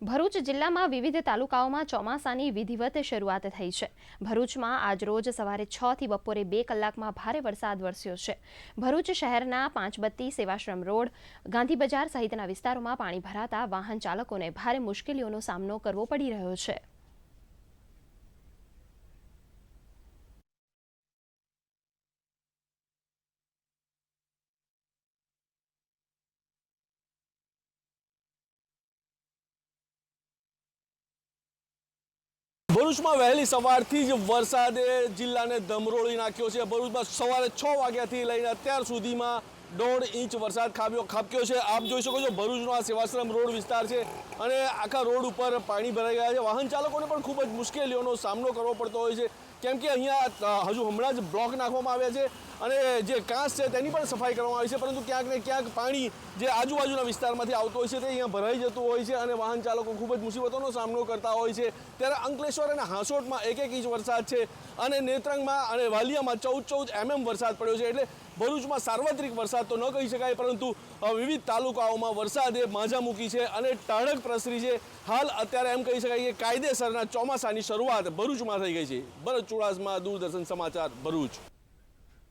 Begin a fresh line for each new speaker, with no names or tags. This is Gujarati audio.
ભરૂચ જિલ્લામાં વિવિધ તાલુકાઓમાં ચોમાસાની વિધિવત શરૂઆત થઈ છે। ભરૂચમાં આજરોજ સવારે 6 થી બપોરે 2 કલાકમાં ભારે વરસાદ વરસ્યો છે। ભરૂચ શહેરના પાંચબત્તી, સેવાશ્રમ રોડ, ગાંધી બજાર સહિતના વિસ્તારોમાં પાણી ભરાતા વાહન ચાલકોને ભારે મુશ્કેલીઓનો સામનો કરવો પડી રહ્યો છે।
ભરૂચમાં વહેલી સવારથી જ વરસાદે જિલ્લાને ધમરોળી નાખ્યો છે। ભરૂચમાં સવારે 6 વાગ્યાથી લઈને અત્યાર સુધીમાં 1.5 ઇંચ વરસાદ ખાબક્યો છે। આપ જોઈ શકો છો ભરૂચનો આ સેવાશ્રમ રોડ વિસ્તાર છે અને આખા રોડ ઉપર પાણી ભરાઈ ગયા છે। વાહન ચાલકોને પણ ખૂબ જ મુશ્કેલીઓનો સામનો કરવો પડતો હોય છે, કેમ કે અહીંયા હજુ હમણાં જ બ્લોક નાખવામાં આવ્યા છે અને જે કાંસ છે તેની પણ સફાઈ કરવામાં આવી છે, પરંતુ ક્યાંક ને ક્યાંક પાણી જે આજુબાજુના વિસ્તારમાંથી આવતો હોય છે તે અહીંયા ભરાઈ જતું હોય છે અને વાહન ચાલકો ખૂબ જ મુસીબતોનો સામનો કરતા હોય છે। ત્યારે અંકલેશ્વર અને હાંસોટમાં 1-1 ઇંચ વરસાદ છે અને નેત્રંગમાં અને વાલિયામાં 14-14 mm વરસાદ પડ્યો છે। એટલે ભરૂચમાં સાર્વત્રિક વરસાદ તો ન કહી શકાય, પરંતુ વિવિધ તાલુકાઓમાં વરસાદે માઝા મૂકી છે અને ટાઢક પ્રસરી છે। હાલ અત્યારે એમ કહી શકાય કે કાયદેસરના ચોમાસાની શરૂઆત ભરૂચમાં થઈ ગઈ છે। ભરત ચુડાસમા, દૂરદર્શન સમાચાર, ભરૂચ।